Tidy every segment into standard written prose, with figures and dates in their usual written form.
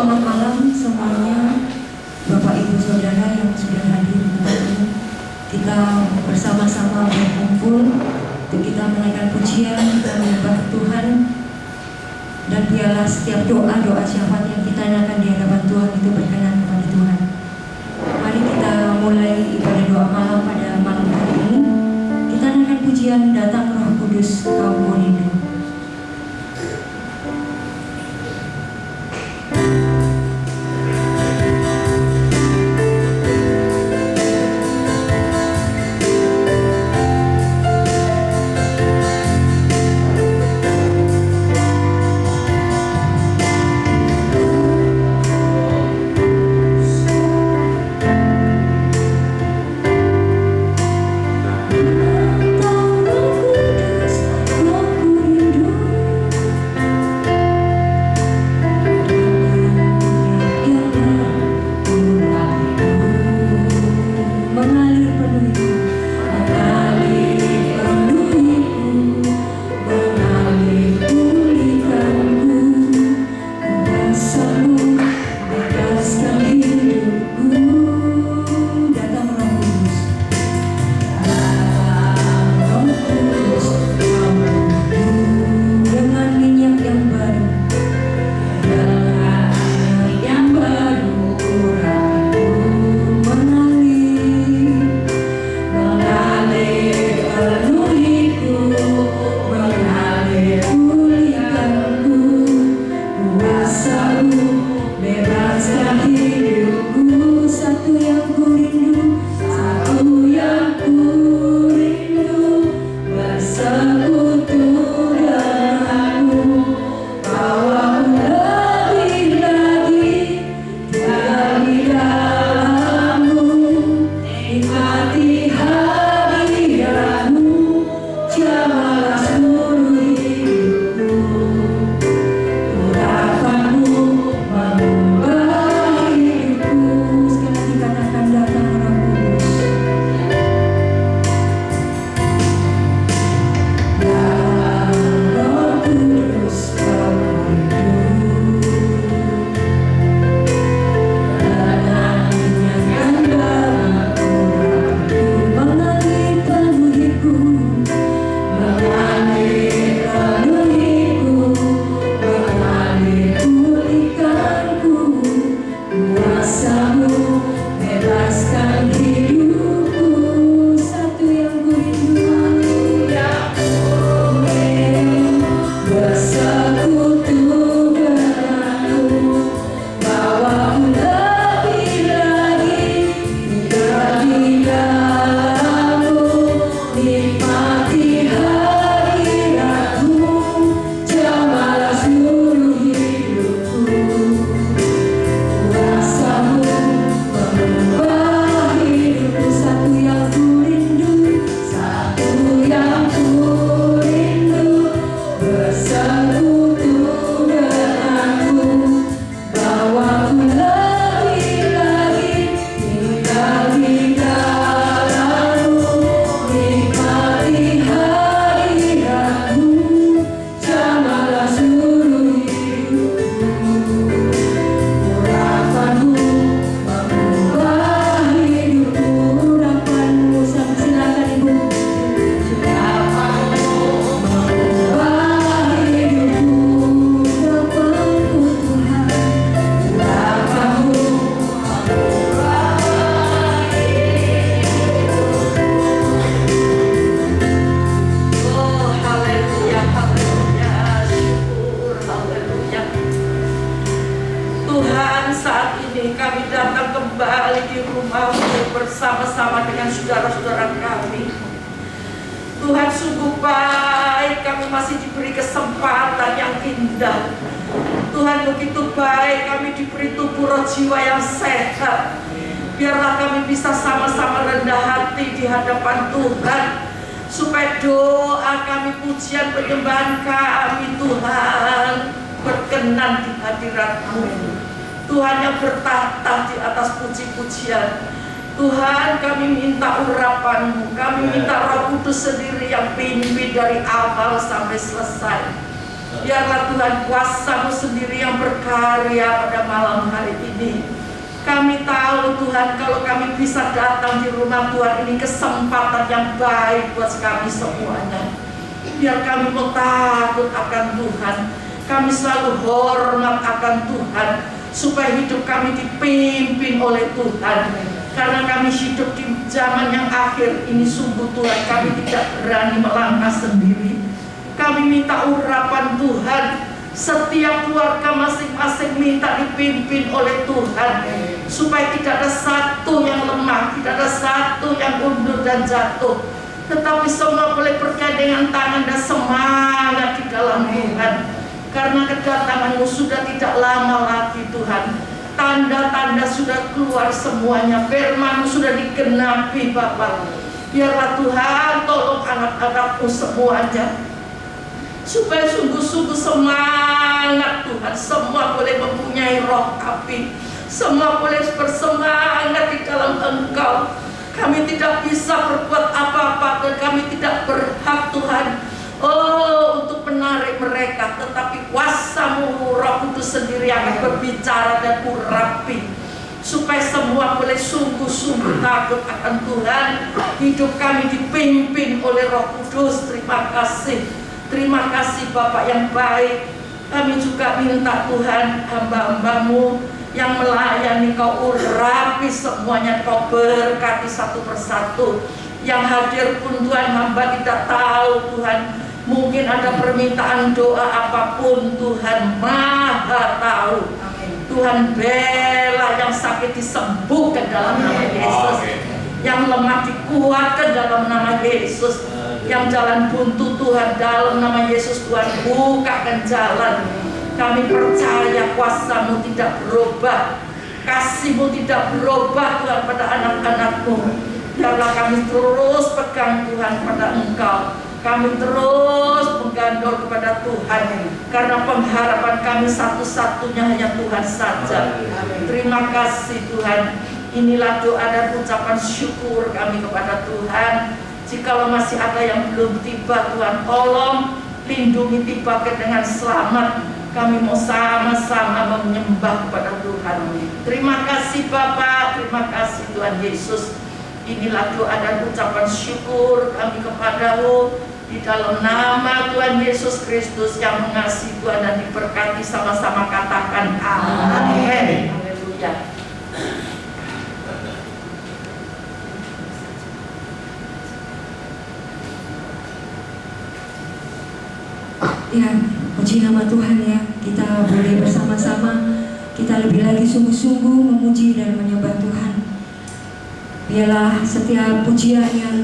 Selamat malam semuanya, Bapak Ibu Saudara yang sudah hadir di tempat ini. Kita bersama-sama berkumpul untuk kita menaikkan pujian, kita menyembah Tuhan, dan biarlah setiap doa-doa syafaat yang kita naikkan di hadapan Tuhan itu berkenan kepada Tuhan. Mari kita mulai ibadah doa malam pada malam hari ini. Kita naikkan pujian Datang Roh Kudus Kau Rindu. Tuhan yang bertahta di atas puji-pujian. Tuhan, kami minta urapan-Mu, kami minta Roh Kudus sendiri yang pimpin dari awal sampai selesai. Biarlah Tuhan kuasa-Mu sendiri yang berkarya pada malam hari ini. Kami tahu Tuhan, kalau kami bisa datang di rumah Tuhan ini kesempatan yang baik buat kami semuanya. Biar kami mau takut akan Tuhan, kami selalu hormat akan Tuhan, supaya hidup kami dipimpin oleh Tuhan. Karena kami hidup di zaman yang akhir ini, sungguh Tuhan, kami tidak berani melangkah sendiri. Kami minta urapan Tuhan. Setiap keluarga masing-masing minta dipimpin oleh Tuhan, supaya tidak ada satu yang lemah, tidak ada satu yang undur dan jatuh, tetapi semua boleh bergandengan tangan dan semangat di dalam Tuhan. Karena kedatangan-Mu sudah tidak lama lagi Tuhan. Tanda-tanda sudah keluar semuanya, firman-Mu sudah digenapi Bapa. Biarlah Tuhan tolong anak-anak-Mu semuanya, supaya sungguh-sungguh semangat Tuhan. Semua boleh mempunyai roh api, semua boleh bersemangat di dalam Engkau. Kami tidak bisa berbuat apa-apa dan kami tidak berhak Tuhan untuk menarik mereka, tetapi kuasa-Mu Roh Kudus sendiri akan berbicara dan urapi, supaya semua boleh sungguh-sungguh takut akan Tuhan. Hidup kami dipimpin oleh Roh Kudus. Terima kasih. Terima kasih Bapak yang baik. Kami juga minta Tuhan, hamba-hamba-Mu yang melayani, Kau urapi semuanya, Kau berkati satu persatu. Yang hadir pun Tuhan, hamba tidak tahu Tuhan, mungkin ada permintaan doa apapun, Tuhan Maha tahu. Tuhan, bela yang sakit disembuhkan dalam nama Yesus, yang lemah dikuatkan dalam nama Yesus, yang jalan buntu Tuhan, dalam nama Yesus Tuhan bukakan jalan. Kami percaya kuasa-Mu tidak berubah, kasih-Mu tidak berubah Tuhan pada anak-anak-Mu. Biarlah kami terus pegang Tuhan pada Engkau, kami terus menggandol kepada Tuhan, karena pengharapan kami satu-satunya hanya Tuhan saja. Terima kasih Tuhan. Inilah doa dan ucapan syukur kami kepada Tuhan. Jikalau masih ada yang belum tiba, Tuhan tolong lindungi tibakan dengan selamat. Kami mau sama-sama menyembah kepada Tuhan. Terima kasih Bapa, terima kasih Tuhan Yesus. Inilah doa dan ucapan syukur kami kepada-Mu, di dalam nama Tuhan Yesus Kristus yang mengasihi Tuhan dan diberkati. Sama-sama katakan amin. Haleluya. Ya, puji nama Tuhan ya. Kita boleh bersama-sama, kita lebih lagi sungguh-sungguh memuji dan menyembah Tuhan. Biarlah setiap pujian yang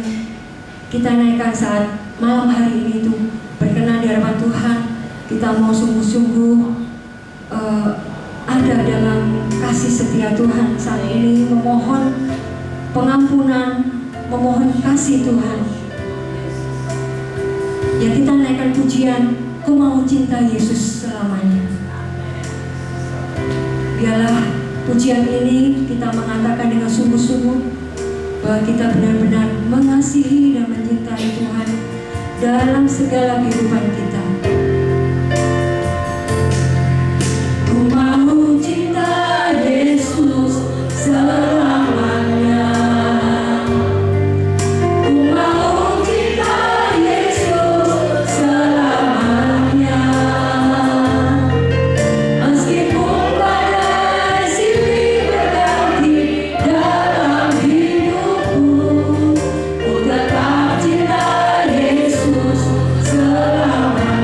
kita naikkan saat malam hari ini itu berkenan di hadapan Tuhan. Kita mau sungguh-sungguh ada dalam kasih setia Tuhan saat ini, memohon pengampunan, memohon kasih Tuhan. Ya, kita naikkan pujian, Ku mau cinta Yesus selamanya. Biarlah pujian ini kita mengatakan dengan sungguh-sungguh bahwa kita benar-benar mengasihi dan mencintai Tuhan dalam segala kehidupan kita. Ku mau cinta Yesus selamanya. Selamat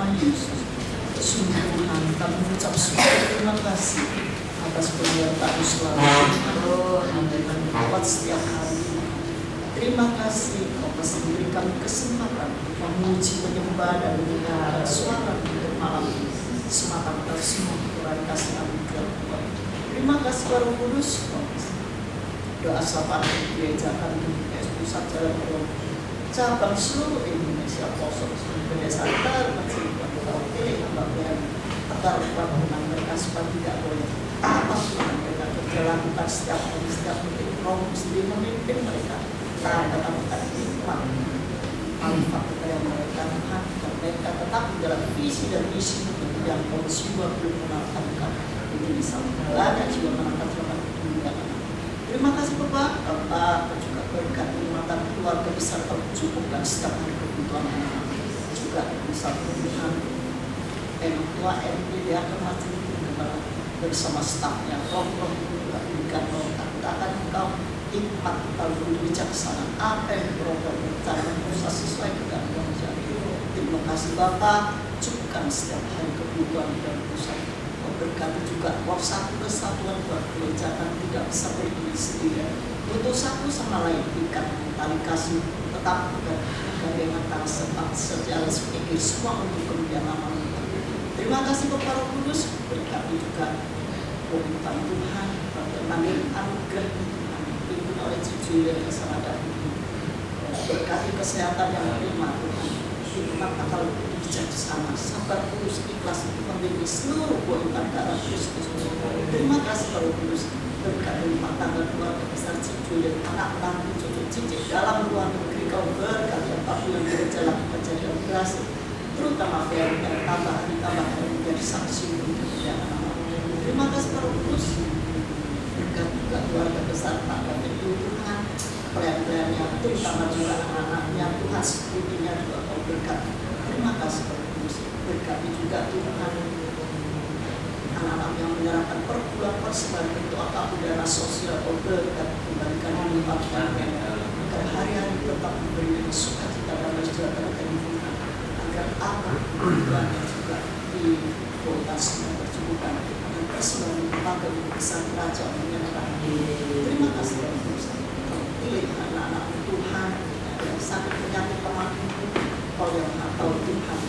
nama Yesus. Sungguh Tuhan, kami mengucap syukur terima kasih atas penyertaan selalu yang kuat setiap hari. Terima kasih Kau masih memberi kami kesempatan memuji, menyembah dan mendengar suara di malam ini. Semata kita semua Tuhan kasih anugerah Tuhan. Terima kasih Roh Kudus. Doa sapa gereja kami di pusat Jalan Tol cabang seluruh Indonesia, pelosok seluruh pedesaan terkecil Kau pilih hamba-Mu agar bangunan mereka supaya tidak boleh apapun yang mereka kerja lakukan setiap hari, setiap menit. Kau sendiri memimpin mereka. Kata-kata hikmat manfaat yang mereka Tuhan, dan mereka tetap dalam visi dan misi yang Kau jiwa belum mengenalkan Kau. Itu bisa banyak jiwa menangkap Tuhan. Terima kasih Bapak juga berkat mata keluarga besar Kau cukupkan setiap hari kebutuhan anak juga bisa Tuhan. Tua RT dia akan masih bersama stafnya. Roh juga berikan Kau katakan Kau hikmat lalu bijaksana apa yang program rencana usaha sesuai dengan Kau. Terima kasih Bapak, cukupkan setiap hari kebutuhan dan usaha. Berkati juga bahwa satu kesatuan buat gereja tidak bisa berdiri sendiri. Butuh satu sama lain ikat tali kasih tetap bergandeng antara sebab sejalan sepikir semua untuk kemudian nama. Terima kasih Bapak Roh Kudus, berkati juga pemerintahan Tuhan, panggil anugerah Tuhan, dipimpin oleh cucu yang sangat berkati kesehatan yang prima Tuhan, hikmat akal bijaksana, sabar tulus, ikhlas untuk memiliki seluruh kualitas darah Kristus. Terima kasih Roh Kudus, berkati rumah tangga keluarga besar cucu dan anak menantu cucu cicit dalam luar negeri. Kau berkati apapun yang berjalan kejadian berhasil, terutama yang tambah hari menjadi saksi untuk kemuliaan. Terima kasih Roh Kudus, berkati juga keluarga besar tangga itu Tuhan, pelayan-pelayannya, terutama juga anak-anaknya Tuhan, sepertinya juga Kau berkati. Terima kasih Roh Kudus, berkati juga Tuhan anak-anak yang menyerahkan per bulan persembahan bentuk apapun dana sosial Kau berkati, kembalikan dilimpahkan agar hari-hari tetap memberi sukacita dan sejahtera bagi Tuhan, agar apa kebutuhannya juga diprioritaskan tercukupkan dan persembahan dipakai untuk besar kerajaan menyerahkan. Terima kasih Roh Kudus, pilih anak-anak Tuhan yang sakit penyakit pemati. Kau yang tahu Tuhan,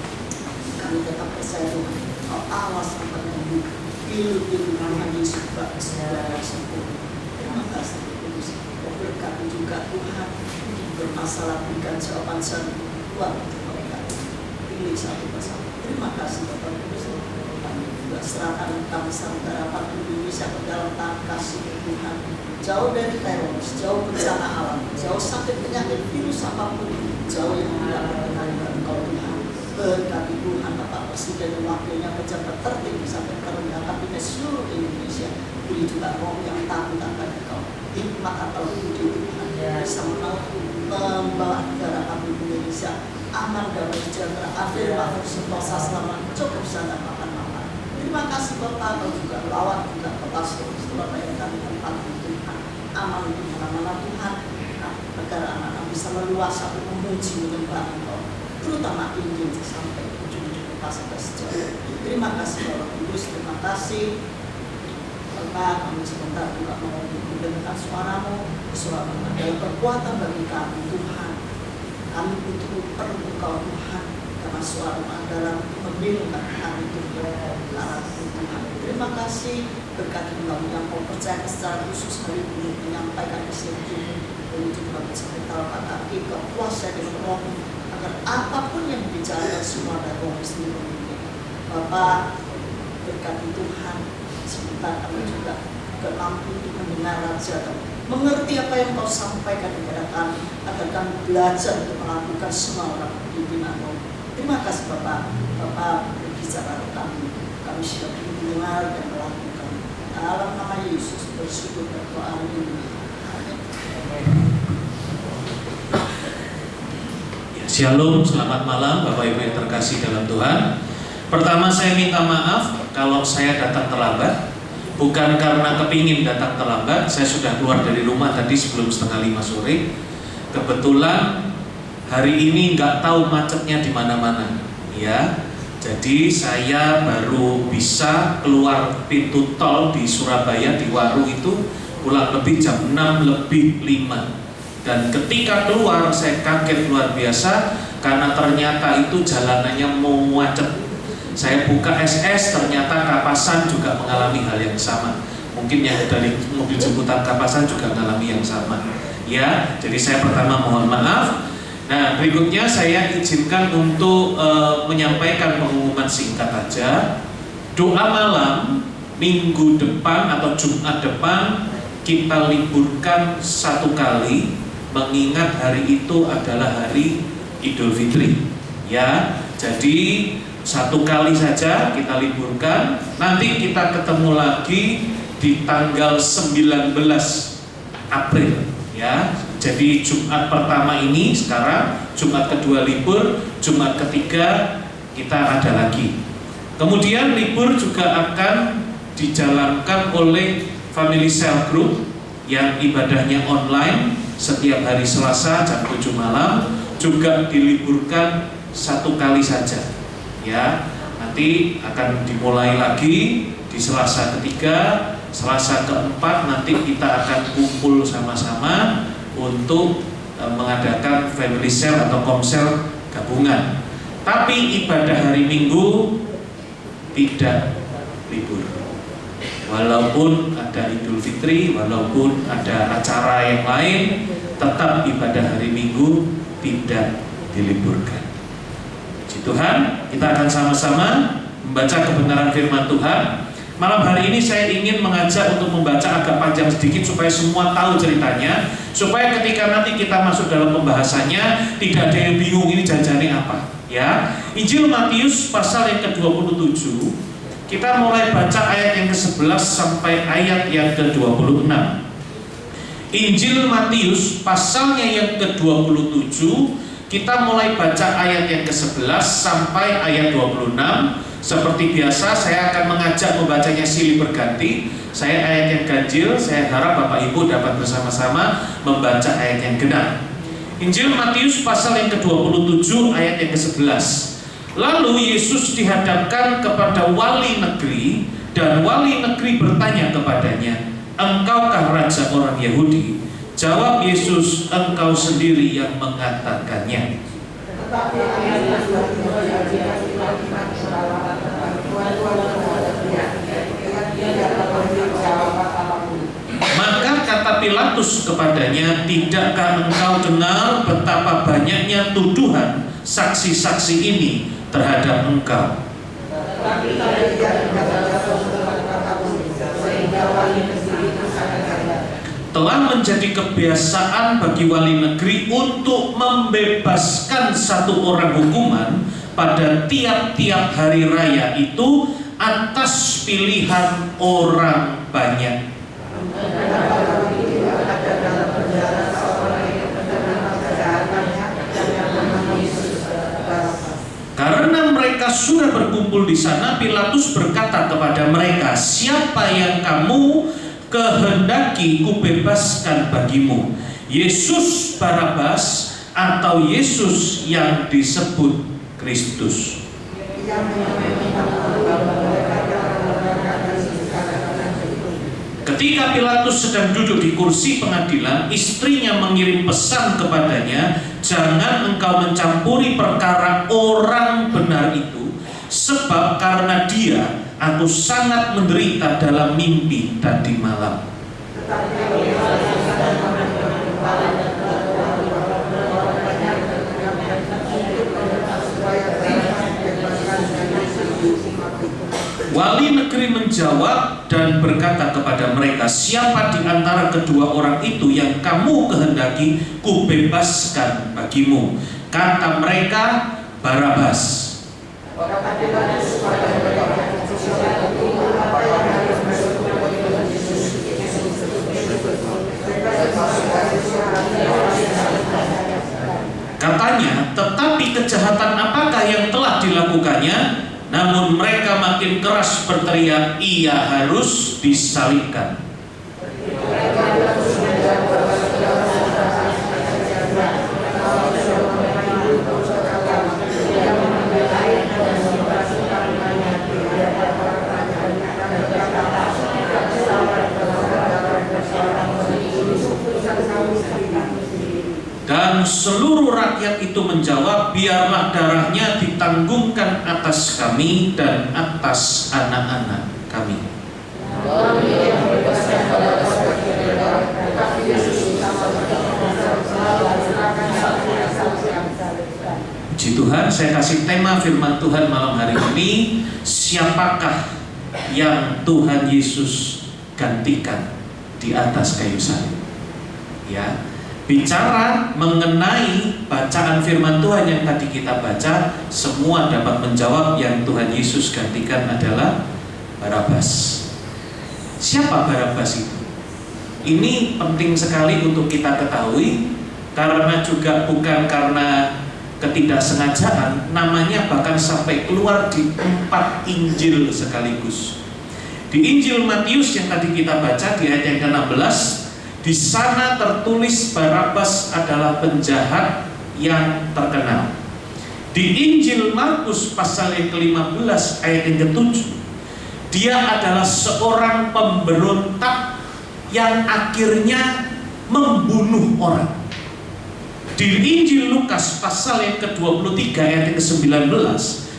kami tetap percaya Tuhan, Kau awas sampai minggu pilu-pilu nama Yesus bagi segala sempurna. Terima kasih Kudus, Kau berkati juga Tuhan untuk bermasalah berikan jawaban Tuhan untuk mereka. Pilih satu persatu. Terima kasih Bapak Kudus, kami juga serahkan kami saudara Pak Indonesia ke dalam tangan kasih Tuhan. Jauh dari teroris, jauh bencana alam, jauh sakit penyakit virus apapun, jauh yang tidak berkenan dengan Kau Tuhan. Berkati Tuhan Bapak Presiden dan Wakilnya, pejabat tertinggi sampai terendah kabinet seluruh Indonesia. Beri juga roh yang takut akan Kau, hikmat atau budi Tuhan bisa membawa negara kami Indonesia aman, damai, sejahtera, adil, makmur, sentosa, selamat, cukup sana makan. Terima kasih Bapak, Kau juga melawat juga ke pastor setelah yang kami tempat Tuhan, aman di mana-mana Tuhan, agar anak-anak bisa leluasa memuji menyembah Engkau, terutama Injil sampai ujung-ujung pasca sejarah. Terima kasih Roh Kudus, terima kasih Bapak. Kami sebentar juga mau mendengarkan suara-Mu. Suara-Mu adalah kekuatan bagi kami Tuhan. Kami butuh perlu Engkau Tuhan, karena suara-Mu adalah membingungkan kami Tuhan. Tuhan, terima kasih berkati Engkau yang Kau percaya secara khusus hari ini menyampaikan isi hatimu menuju kepada sampai telapak kaki. Kau kuasa dengan Roh agar apapun yang dibicarakan semua dari Roh sendiri. Bapak berkati Tuhan, sebentar kami juga mampu untuk mendengar Raja, mengerti apa yang Kau sampaikan kepada kami, agar kami belajar untuk melakukan semua orang pimpinan-Mu. Terima kasih Bapak. Bapak berbicara kami siap mendengar dan melakukan. Dalam nama Yesus bersyukur dan doa ini. Amin. Shalom, selamat malam Bapak Ibu yang terkasih dalam Tuhan. Pertama saya minta maaf kalau saya datang terlambat. Bukan karena kepingin datang terlambat, saya sudah keluar dari rumah tadi sebelum 4:30 sore. Kebetulan hari ini nggak tahu macetnya di mana-mana, ya. Jadi saya baru bisa keluar pintu tol di Surabaya di Waru itu kurang lebih jam 6:05. Dan ketika keluar saya kaget luar biasa karena ternyata itu jalanannya mau macet. Saya buka SS, ternyata Kapasan juga mengalami hal yang sama. Mungkin yang dari mobil jemputan Kapasan juga mengalami yang sama. Ya, jadi saya pertama mohon maaf. Nah, berikutnya saya izinkan untuk menyampaikan pengumuman singkat aja. Doa malam minggu depan atau Jumat depan kita liburkan 1 kali, mengingat hari itu adalah hari Idul Fitri. Ya, jadi 1 kali saja kita liburkan. Nanti kita ketemu lagi di tanggal 19 April. Ya, jadi Jumat pertama ini sekarang, Jumat kedua libur, Jumat ketiga kita ada lagi. Kemudian libur juga akan dijalankan oleh Family Cell Group yang ibadahnya online setiap hari Selasa jam 7 malam, juga diliburkan 1 kali saja. Ya, nanti akan dimulai lagi di Selasa ketiga, Selasa keempat nanti kita akan kumpul sama-sama untuk mengadakan family cell atau komsel gabungan. Tapi ibadah hari Minggu tidak libur. Walaupun ada Idul Fitri, walaupun ada acara yang lain, tetap ibadah hari Minggu tidak diliburkan. Puji Tuhan, kita akan sama-sama membaca kebenaran firman Tuhan. Malam hari ini saya ingin mengajak untuk membaca agak panjang sedikit supaya semua tahu ceritanya, supaya ketika nanti kita masuk dalam pembahasannya tidak ada yang bingung ini janjiannya apa. Ya, Injil Matius pasal yang ke-27, kita mulai baca ayat yang ke-11 sampai ayat yang ke-26. Injil Matius pasalnya yang ke-27, kita mulai baca ayat yang ke-11 sampai ayat 26. Seperti biasa saya akan mengajak membacanya silih berganti. Saya ayat yang ganjil, saya harap Bapak Ibu dapat bersama-sama membaca ayat yang genap. Injil Matius pasal yang ke-27 ayat yang ke-11. Lalu Yesus dihadapkan kepada wali negeri, dan wali negeri bertanya kepadanya, "Engkaukah raja orang Yahudi?" Jawab Yesus, "Engkau sendiri yang mengatakannya." Maka kata Pilatus kepadanya, "Tidakkah engkau dengar betapa banyaknya tuduhan saksi-saksi ini terhadap engkau?" Telah menjadi kebiasaan bagi wali negeri untuk membebaskan satu orang hukuman pada tiap-tiap hari raya itu atas pilihan orang banyak. Karena mereka sudah berkumpul di sana, Pilatus berkata kepada mereka, "Siapa yang kamu kehendaki kubebaskan bagimu, Yesus Barabas atau Yesus yang disebut Kristus?" Ketika Pilatus sedang duduk di kursi pengadilan, istrinya mengirim pesan kepadanya, "Jangan engkau mencampuri perkara orang benar itu, sebab karena dia aku sangat menderita dalam mimpi tadi malam." Wali negeri menjawab dan berkata kepada mereka, "Siapa di antara kedua orang itu yang kamu kehendaki kubebaskan bagimu?" Kata mereka, "Barabas." Katanya, "Tetapi kejahatan apakah yang telah dilakukannya?" Namun mereka makin keras berteriak, "Ia harus disalibkan." seluruh rakyat itu menjawab, biarlah darahnya ditanggungkan atas kami dan atas anak-anak kami. Puji Tuhan, saya kasih tema firman Tuhan malam hari ini, siapakah yang Tuhan Yesus gantikan di atas kayu salib? Ya, bicara mengenai bacaan firman Tuhan yang tadi kita baca, semua dapat menjawab yang Tuhan Yesus gantikan adalah Barabas. Siapa Barabas itu? Ini penting sekali untuk kita ketahui, karena juga bukan karena ketidaksengajaan, namanya bahkan sampai keluar di 4 Injil sekaligus. Di Injil Matius yang tadi kita baca di ayat yang ke-16, di sana tertulis Barabas adalah penjahat yang terkenal. Di Injil Markus pasal yang ke-15 ayat yang ke-7, dia adalah seorang pemberontak yang akhirnya membunuh orang. Di Injil Lukas pasal yang ke-23 ayat yang ke-19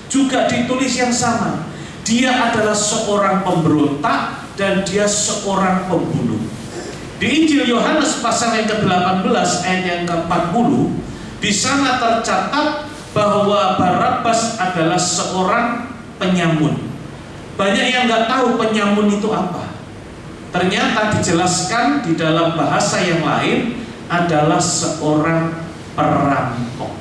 juga ditulis yang sama. Dia adalah seorang pemberontak dan dia seorang pembunuh. Di Injil Yohanes pasal yang ke-18 ayat yang ke-40, di sana tercatat bahwa Barabas adalah seorang penyamun. Banyak yang nggak tahu penyamun itu apa. Ternyata dijelaskan di dalam bahasa yang lain adalah seorang perampok.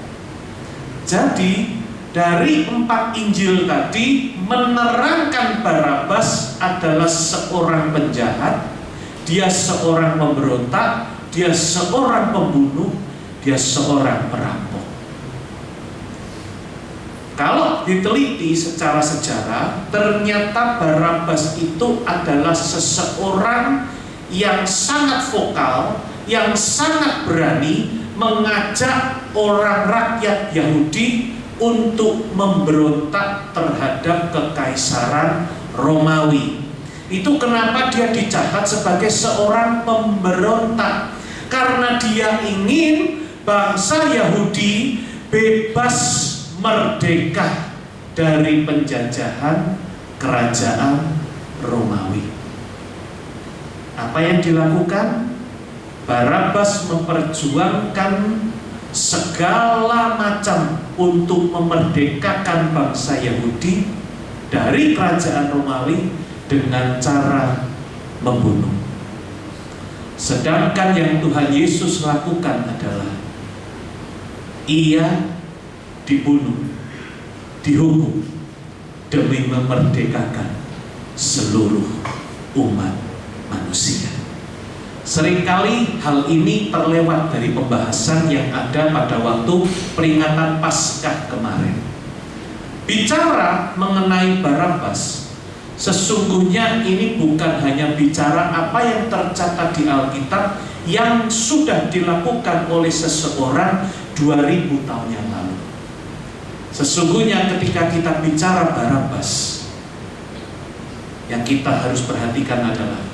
Jadi dari 4 Injil tadi menerangkan Barabas adalah seorang penjahat, dia seorang pemberontak, dia seorang pembunuh, dia seorang perampok. Kalau diteliti secara sejarah, ternyata Barabas itu adalah seseorang yang sangat vokal, yang sangat berani mengajak orang rakyat Yahudi untuk memberontak terhadap kekaisaran Romawi. Itu kenapa dia dicatat sebagai seorang pemberontak, karena dia ingin bangsa Yahudi bebas merdeka dari penjajahan kerajaan Romawi. Apa yang dilakukan? Barabas memperjuangkan segala macam untuk memerdekakan bangsa Yahudi dari kerajaan Romawi dengan cara membunuh. Sedangkan yang Tuhan Yesus lakukan adalah ia dibunuh, dihukum demi memerdekakan seluruh umat manusia. Seringkali hal ini terlewat dari pembahasan yang ada pada waktu peringatan Paskah kemarin. Bicara mengenai Barabas, sesungguhnya ini bukan hanya bicara apa yang tercatat di Alkitab yang sudah dilakukan oleh seseorang 2000 tahun yang lalu. Sesungguhnya ketika kita bicara Barabas, yang kita harus perhatikan adalah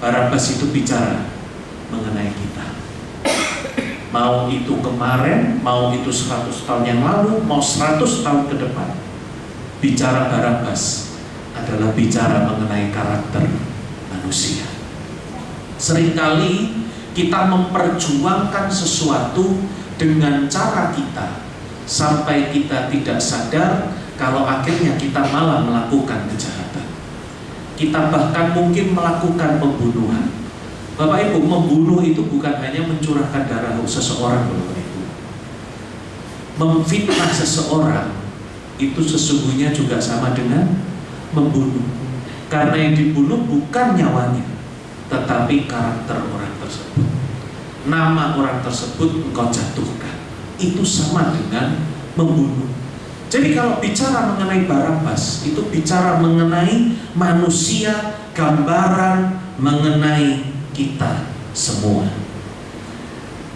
Barabas itu bicara mengenai kita. Mau itu kemarin, mau itu 100 tahun yang lalu, mau 100 tahun ke depan, bicara Barabas adalah bicara mengenai karakter manusia. Seringkali kita memperjuangkan sesuatu dengan cara kita, sampai kita tidak sadar kalau akhirnya kita malah melakukan kejahatan. Kita bahkan mungkin melakukan pembunuhan. Bapak Ibu, membunuh itu bukan hanya mencurahkan darah seseorang, Bapak Ibu. Memfitnah seseorang itu sesungguhnya juga sama dengan membunuh. Karena yang dibunuh bukan nyawanya, tetapi karakter orang tersebut. Nama orang tersebut engkau jatuhkan. Itu sama dengan membunuh. Jadi kalau bicara mengenai Barabas, itu bicara mengenai manusia, gambaran mengenai kita semua.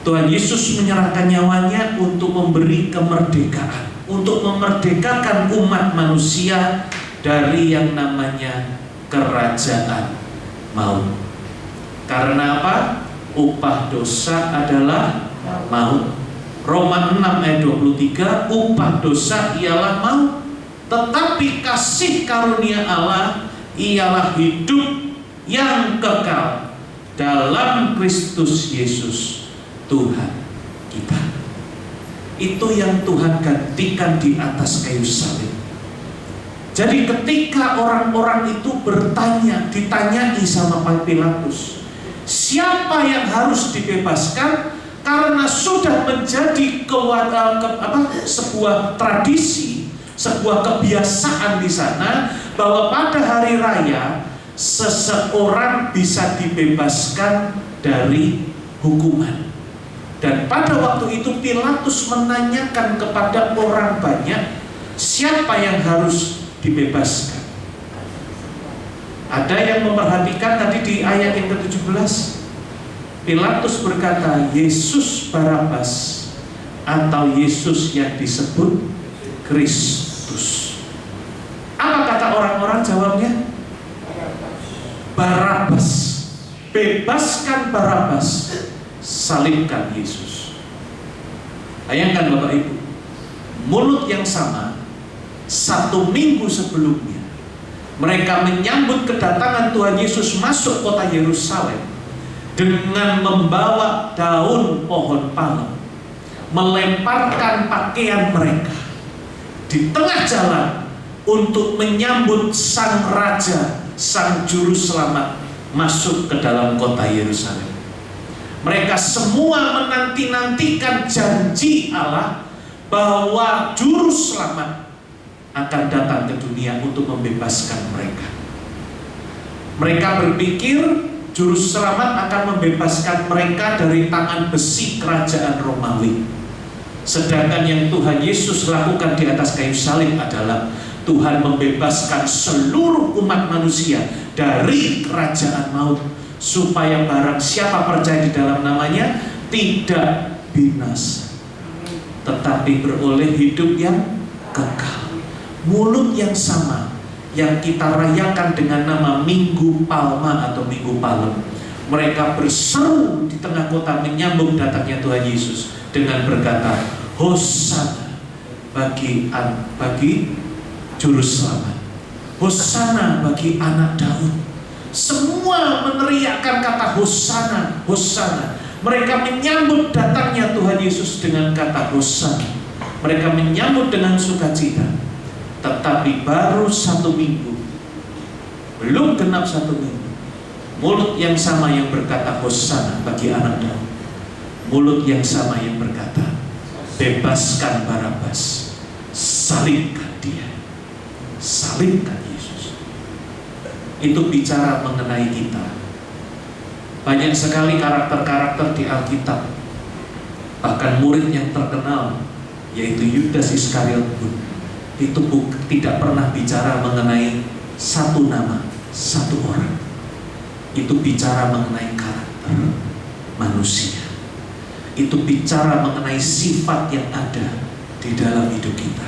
Tuhan Yesus menyerahkan nyawanya untuk memberi kemerdekaan, untuk memerdekakan umat manusia dari yang namanya kerajaan maut. Karena apa? Upah dosa adalah maut. Roma 6 ayat 23, upah dosa ialah maut, tetapi kasih karunia Allah ialah hidup yang kekal dalam Kristus Yesus Tuhan kita. Itu yang Tuhan gantikan di atas kayu salib. Jadi ketika orang-orang itu bertanya, ditanyai sama Pilatus, siapa yang harus dibebaskan? Karena sudah menjadi sebuah tradisi, sebuah kebiasaan di sana, bahwa pada hari raya seseorang bisa dibebaskan dari hukuman. Dan pada waktu itu Pilatus menanyakan kepada orang banyak, siapa yang harus dibebaskan. Ada yang memperhatikan tadi di ayat yang ke-17, Pilatus berkata, Yesus Barabas atau Yesus yang disebut Kristus. Apa kata orang-orang jawabnya? Barabas. Bebaskan Barabas, salibkan Yesus. Bayangkan Bapak Ibu, mulut yang sama, 1 minggu sebelumnya mereka menyambut kedatangan Tuhan Yesus masuk kota Yerusalem dengan membawa daun pohon palem, melemparkan pakaian mereka di tengah jalan untuk menyambut sang raja, sang juru selamat masuk ke dalam kota Yerusalem. Mereka semua menanti-nantikan janji Allah bahwa juru selamat akan datang ke dunia untuk membebaskan mereka. Mereka berpikir juru selamat akan membebaskan mereka dari tangan besi kerajaan Romawi. Sedangkan yang Tuhan Yesus lakukan di atas kayu salib adalah Tuhan membebaskan seluruh umat manusia dari kerajaan maut, supaya barang siapa percaya di dalam namanya tidak binasa, tetapi beroleh hidup yang kekal. Mulut yang sama yang kita rayakan dengan nama Minggu Palma atau Minggu Palem, mereka berseru di tengah kota menyambut datangnya Tuhan Yesus dengan berkata, Hosana bagi juru selamat, Hosana bagi anak Daud. Semua meneriakkan kata Hosana, Hosana. Mereka menyambut datangnya Tuhan Yesus dengan kata Hosana. Mereka menyambut dengan sukacita. Tetapi baru 1 minggu, belum genap 1 minggu, mulut yang sama yang berkata Hosana bagi anak Daud, mulut yang sama yang berkata bebaskan Barabas, salibkan dia, salibkan Yesus. Itu bicara mengenai kita. Banyak sekali karakter-karakter di Alkitab, bahkan murid yang terkenal yaitu Yudas Iskariot pun itu tidak pernah bicara mengenai satu nama, satu orang. Itu bicara mengenai karakter manusia. Itu bicara mengenai sifat yang ada di dalam hidup kita.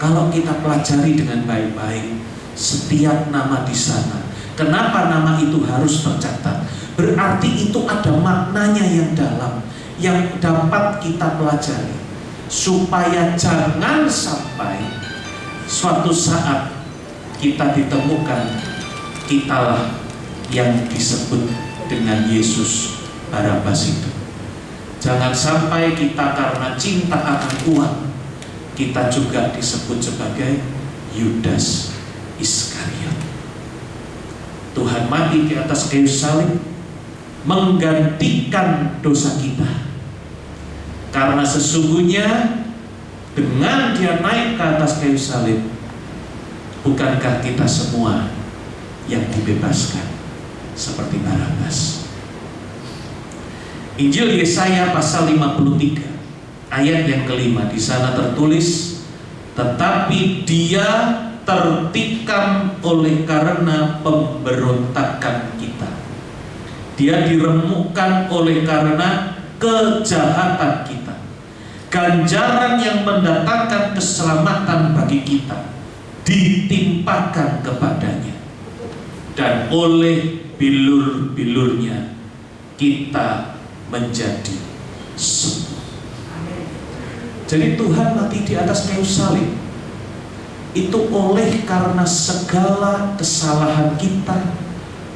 Kalau kita pelajari dengan baik-baik setiap nama di sana, kenapa nama itu harus tercatat? Berarti itu ada maknanya yang dalam, yang dapat kita pelajari, supaya jangan sampai suatu saat kita ditemukan kitalah yang disebut dengan Yesus Barabas itu. Jangan sampai kita karena cinta akan uang, kita juga disebut sebagai Yudas Iskariot. Tuhan mati di atas kayu salib menggantikan dosa kita. Karena sesungguhnya dengan dia naik ke atas kayu salib, bukankah kita semua yang dibebaskan seperti Barabas? Injil Yesaya pasal 53 ayat yang ke-5, di sana tertulis, tetapi dia tertikam oleh karena pemberontakan kita, dia diremukkan oleh karena kejahatan kita. Ganjaran yang mendatangkan keselamatan bagi kita ditimpakan kepadanya, dan oleh bilur-bilurnya kita menjadi semua. Jadi Tuhan mati di atas kayu salib itu oleh karena segala kesalahan kita,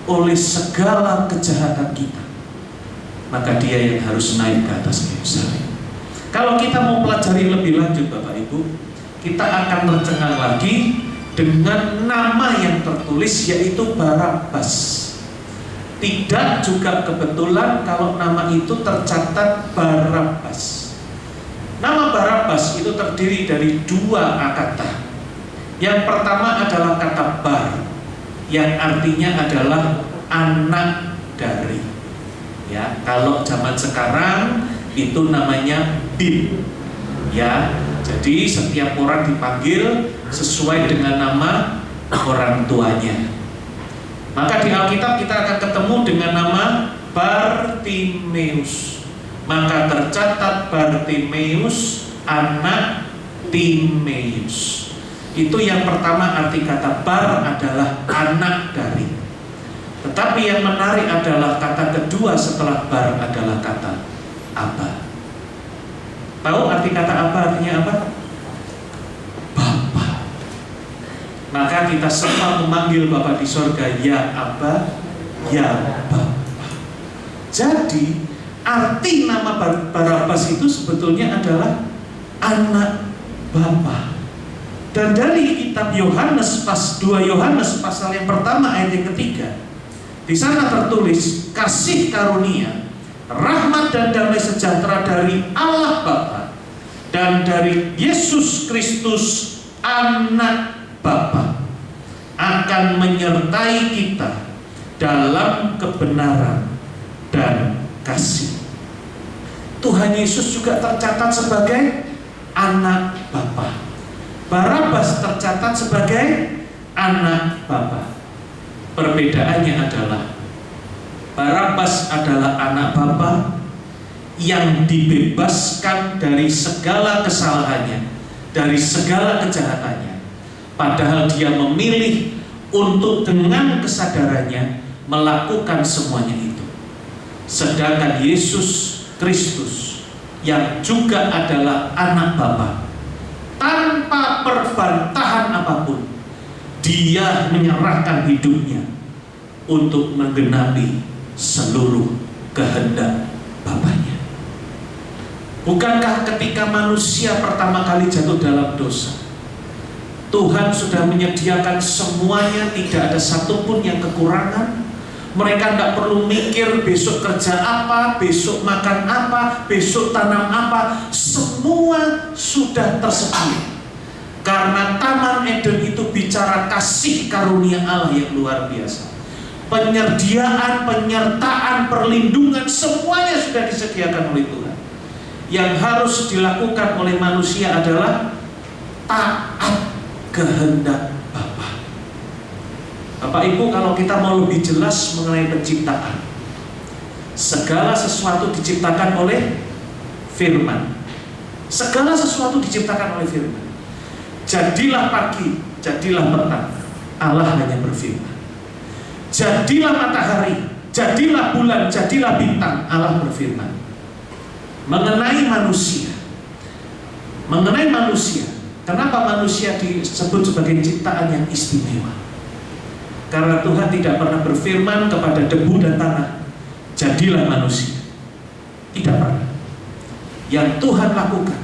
oleh segala kejahatan kita. Maka Dia yang harus naik ke atas kayu salib. Kalau kita mau pelajari lebih lanjut Bapak Ibu, kita akan tercengang lagi dengan nama yang tertulis, yaitu Barabas. Tidak juga kebetulan kalau nama itu tercatat Barabas. Nama Barabas itu terdiri dari dua kata. Yang pertama adalah kata bar, yang artinya adalah anak dari. Ya, kalau zaman sekarang itu namanya bin. Ya, jadi setiap orang dipanggil sesuai dengan nama orang tuanya. Maka di Alkitab kita akan ketemu dengan nama Bartimeus. Maka tercatat Bartimeus anak Timeus. Itu yang pertama, arti kata bar adalah anak dari. Tetapi yang menarik adalah kata kedua setelah bar adalah kata Aba. Tahu arti kata Aba artinya apa? Bapa. Maka kita semua memanggil Bapa di sorga, ya Aba, ya Bapa. Jadi arti nama Barabas itu sebetulnya adalah anak Bapa. Dan dari kitab Yohanes 2 Yohanes pasal yang pertama ayat yang ketiga, di sana tertulis kasih karunia, rahmat dan damai sejahtera dari Allah Bapa dan dari Yesus Kristus anak Bapa akan menyertai kita dalam kebenaran dan kasih. Tuhan Yesus juga tercatat sebagai anak Bapa. Barabas tercatat sebagai anak Bapa. Perbedaannya adalah Barabas adalah anak Bapa yang dibebaskan dari segala kesalahannya, dari segala kejahatannya. Padahal dia memilih untuk dengan kesadarannya melakukan semuanya itu. Sedangkan Yesus Kristus yang juga adalah anak Bapa, tanpa perbantahan apapun, dia menyerahkan hidupnya untuk menggenapi seluruh kehendak Bapaknya. Bukankah ketika manusia pertama kali jatuh dalam dosa, Tuhan sudah menyediakan semuanya, tidak ada satupun yang kekurangan? Mereka tidak perlu mikir besok kerja apa, besok makan apa, besok tanam apa. Semua sudah tersedia. Karena Taman Eden itu bicara kasih karunia Allah yang luar biasa. Penyerdiaan, penyertaan, perlindungan, semuanya sudah disediakan oleh Tuhan. Yang harus dilakukan oleh manusia adalah taat kehendak Bapa. Bapak Ibu, kalau kita mau lebih jelas mengenai penciptaan, segala sesuatu diciptakan oleh firman. Segala sesuatu diciptakan oleh firman. Jadilah pagi, jadilah petang, Allah hanya berfirman. Jadilah matahari, jadilah bulan, jadilah bintang, Allah berfirman. Mengenai manusia, kenapa manusia disebut sebagai ciptaan yang istimewa? Karena Tuhan tidak pernah berfirman kepada debu dan tanah, jadilah manusia. Tidak pernah. Yang Tuhan lakukan,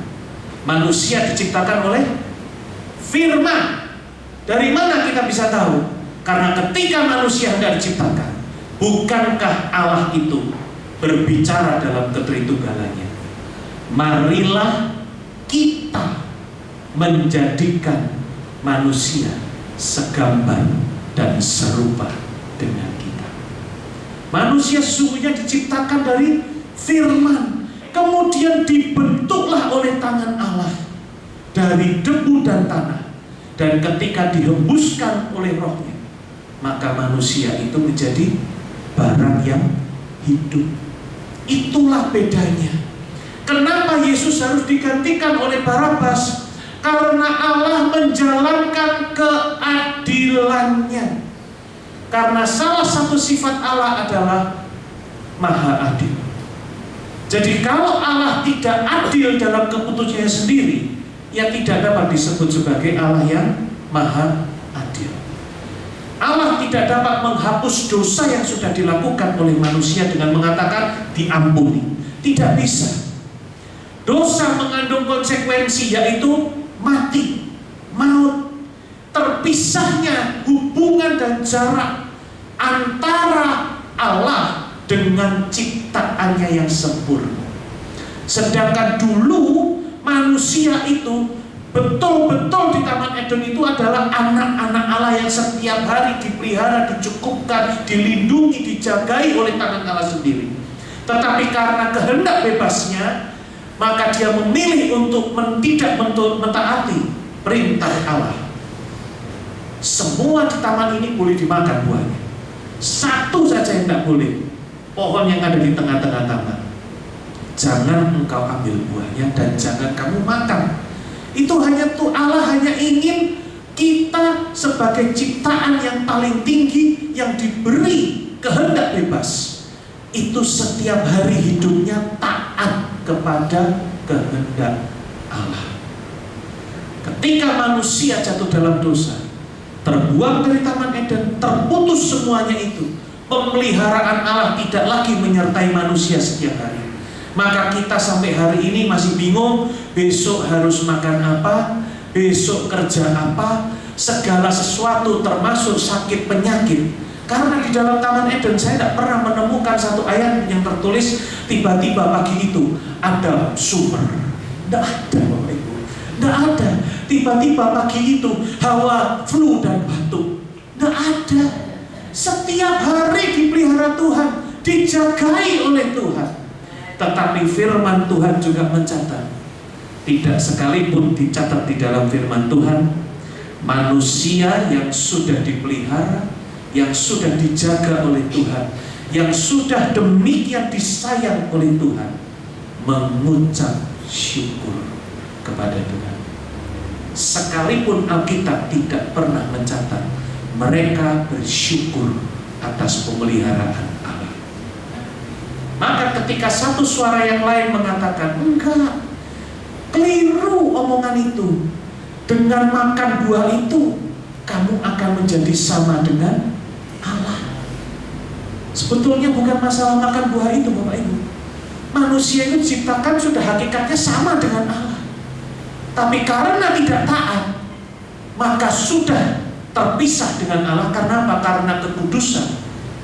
manusia diciptakan oleh firman. Dari mana kita bisa tahu? Karena ketika manusia hendak diciptakan, bukankah Allah itu berbicara dalam ketritunggalannya? Marilah kita menjadikan manusia segambar dan serupa dengan kita. Manusia sesungguhnya diciptakan dari firman, kemudian dibentuklah oleh tangan Allah dari debu dan tanah, dan ketika dihembuskan oleh rohnya, maka manusia itu menjadi barang yang hidup. Itulah bedanya. Kenapa Yesus harus digantikan oleh Barabas? Karena Allah menjalankan keadilannya. Karena salah satu sifat Allah adalah maha adil. Jadi kalau Allah tidak adil dalam keputusannya sendiri, ya tidak dapat disebut sebagai Allah yang maha adil. Allah tidak dapat menghapus dosa yang sudah dilakukan oleh manusia dengan mengatakan diampuni. Tidak bisa. Dosa mengandung konsekuensi, yaitu mati, maut, terpisahnya hubungan dan jarak antara Allah dengan ciptaannya yang sempurna. Sedangkan dulu manusia itu betul-betul di Taman Eden itu adalah anak-anak Allah yang setiap hari dipelihara, dicukupkan, dilindungi, dijagai oleh tangan Allah sendiri. Tetapi karena kehendak bebasnya, maka dia memilih untuk tidak mentaati perintah Allah. Semua di taman ini boleh dimakan buahnya. Satu saja yang tidak boleh, pohon yang ada di tengah-tengah taman. Jangan engkau ambil buahnya dan jangan kamu makan. Itu hanya tuh Allah hanya ingin kita sebagai ciptaan yang paling tinggi yang diberi kehendak bebas, itu setiap hari hidupnya taat kepada kehendak Allah. Ketika manusia jatuh dalam dosa, terbuang dari Taman Eden, terputus semuanya itu, pemeliharaan Allah tidak lagi menyertai manusia setiap hari. Maka kita sampai hari ini masih bingung, besok harus makan apa, besok kerja apa, segala sesuatu termasuk sakit penyakit. Karena di dalam Taman Eden saya tidak pernah menemukan satu ayat yang tertulis tiba-tiba pagi itu ada sumber. Tidak ada, Bapak Ibu. Tidak ada. Tiba-tiba pagi itu hawa flu dan batuk. Tidak ada. Setiap hari dipelihara Tuhan, dijagai oleh Tuhan. Tetapi firman Tuhan juga mencatat, tidak sekalipun dicatat di dalam firman Tuhan, manusia yang sudah dipelihara, yang sudah dijaga oleh Tuhan, yang sudah demikian disayang oleh Tuhan, mengucap syukur kepada Tuhan. Sekalipun Alkitab tidak pernah mencatat, mereka bersyukur atas pemeliharaan Allah. Maka ketika satu suara yang lain mengatakan, enggak, keliru omongan itu, dengan makan buah itu kamu akan menjadi sama dengan Allah. Sebetulnya bukan masalah makan buah itu, Bapak Ibu. Manusia itu diciptakan sudah hakikatnya sama dengan Allah. Tapi karena tidak taat, maka sudah terpisah dengan Allah. Karena apa? Karena kekudusan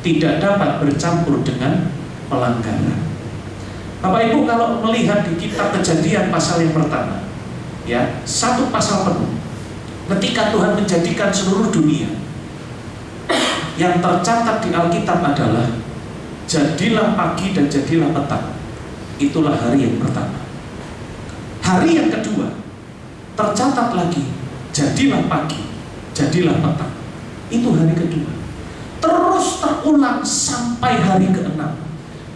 tidak dapat bercampur dengan pelanggaran. Bapak Ibu kalau melihat di kitab Kejadian pasal yang pertama, ya, satu pasal penuh, ketika Tuhan menjadikan seluruh dunia, yang tercatat di Alkitab adalah jadilah pagi dan jadilah petang. Itulah hari yang pertama. Hari yang kedua tercatat lagi, jadilah pagi, jadilah petang. Itu hari kedua. Terus terulang sampai hari ke-6.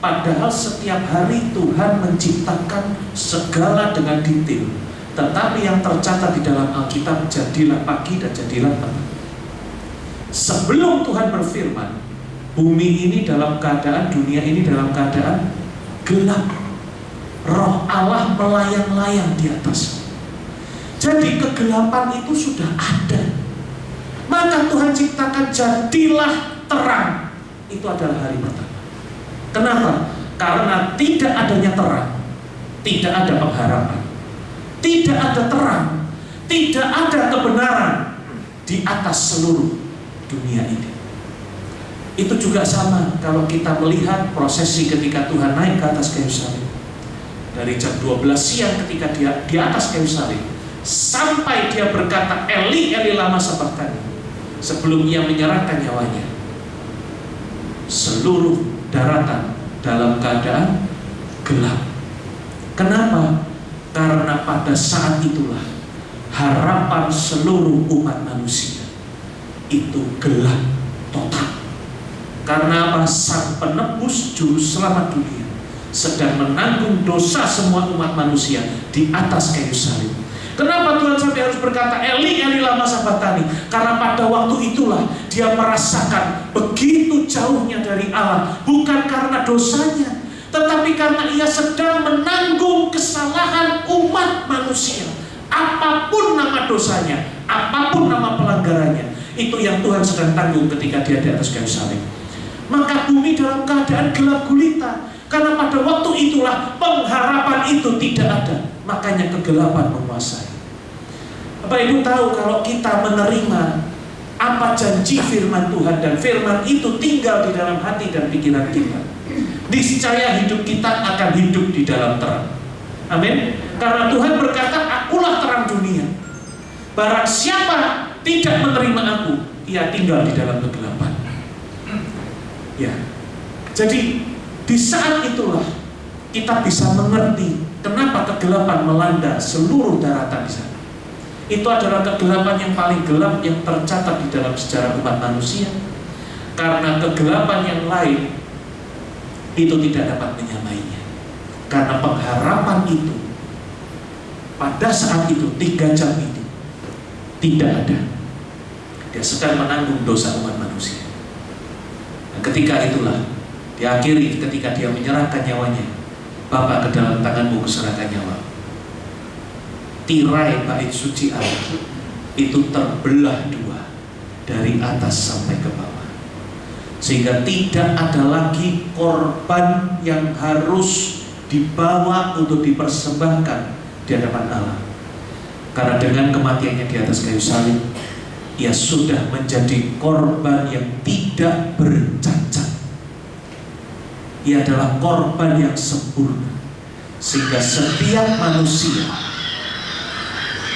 Padahal setiap hari Tuhan menciptakan segala dengan detail. Tetapi yang tercatat di dalam Alkitab, jadilah pagi dan jadilah petang. Sebelum Tuhan berfirman, bumi ini dalam keadaan, dunia ini dalam keadaan gelap. Roh Allah melayang-layang di atas. Jadi kegelapan itu sudah ada. Maka Tuhan ciptakan jadilah terang. Itu adalah hari pertama. Kenapa? Karena tidak adanya terang, tidak ada pengharapan, tidak ada terang, tidak ada kebenaran di atas seluruh dunia ini. Itu juga sama kalau kita melihat prosesi ketika Tuhan naik ke atas kayu salib. Dari jam 12 siang ketika dia di atas kayu salib, sampai dia berkata, Eli, Eli lama sabachthani, sebelum ia menyerahkan nyawanya, seluruh daratan dalam keadaan gelap. Kenapa? Karena pada saat itulah harapan seluruh umat manusia itu gelap total. Karena apa? Sang penebus juru selamat dunia sedang menanggung dosa semua umat manusia di atas kayu salib. Kenapa Tuhan sampai harus berkata Eli, Eli lama sabachthani? Karena pada waktu itulah dia merasakan begitu jauhnya dari Allah. Bukan karena dosanya, tetapi karena ia sedang menanggung kesalahan umat manusia. Apapun nama dosanya, apapun nama pelanggarannya, itu yang Tuhan sedang tanggung ketika dia di atas kayu salib. Maka bumi dalam keadaan gelap gulita, karena pada waktu itulah pengharapan itu tidak ada. Makanya kegelapan menguasai. Bapak Ibu tahu kalau kita menerima apa janji firman Tuhan, dan firman itu tinggal di dalam hati dan pikiran kita, niscaya hidup kita akan hidup di dalam terang. Amin. Karena Tuhan berkata, akulah terang dunia. Barang siapa tidak menerima aku, ia tinggal di dalam kegelapan. Ya. Jadi di saat itulah kita bisa mengerti kenapa kegelapan melanda seluruh daratan di sana. Itu adalah kegelapan yang paling gelap yang tercatat di dalam sejarah umat manusia. Karena kegelapan yang lain itu tidak dapat menyamainya. Karena pengharapan itu pada saat itu 3 jam itu tidak ada. Dia sedang menanggung dosa umat manusia. Dan ketika itulah diakhiri ketika dia menyerahkan nyawanya. Bapa, ke dalam tanganmu kuserahkan nyawa. Tirai bait suci Allah itu terbelah 2 dari atas sampai ke bawah, sehingga tidak ada lagi korban yang harus dibawa untuk dipersembahkan di hadapan Allah. Karena dengan kematiannya di atas kayu salib, ia sudah menjadi korban yang tidak bercacat. Ia adalah korban yang sempurna, sehingga setiap manusia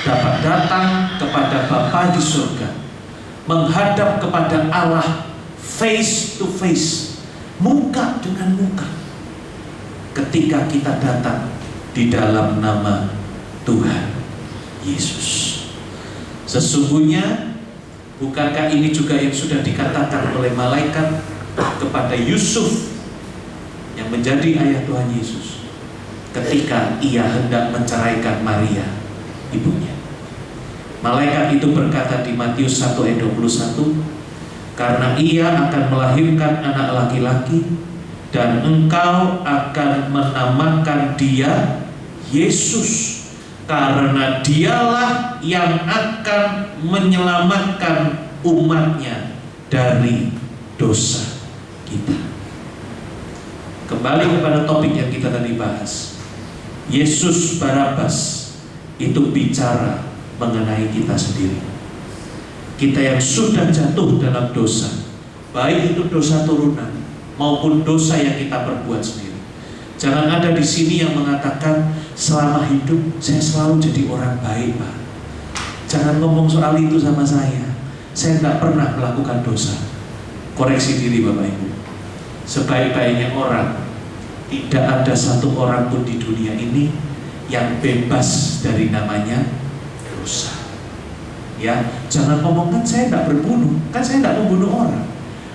dapat datang kepada Bapa di surga, menghadap kepada Allah face to face, muka dengan muka, ketika kita datang di dalam nama Tuhan Yesus. Sesungguhnya, bukankah ini juga yang sudah dikatakan oleh malaikat kepada Yusuf yang menjadi ayah Tuhan Yesus ketika ia hendak menceraikan Maria, ibunya? Malaikat itu berkata di Matius 1 ayat 21, karena ia akan melahirkan anak laki-laki, dan engkau akan menamakan dia Yesus, karena dialah yang akan menyelamatkan umatnya dari dosa kita. Kembali kepada topik yang kita tadi bahas, Yesus Barabas itu bicara mengenai kita sendiri. Kita yang sudah jatuh dalam dosa, baik itu dosa turunan maupun dosa yang kita perbuat sendiri. Jangan ada di sini yang mengatakan selama hidup saya selalu jadi orang baik, Pak. Jangan ngomong soal itu sama saya. Saya nggak pernah melakukan dosa. Koreksi diri Bapak Ibu. Sebaik-baiknya orang, tidak ada satu orang pun di dunia ini yang bebas dari namanya dosa. Ya, jangan ngomong kan saya nggak berbunuh, kan saya nggak membunuh orang,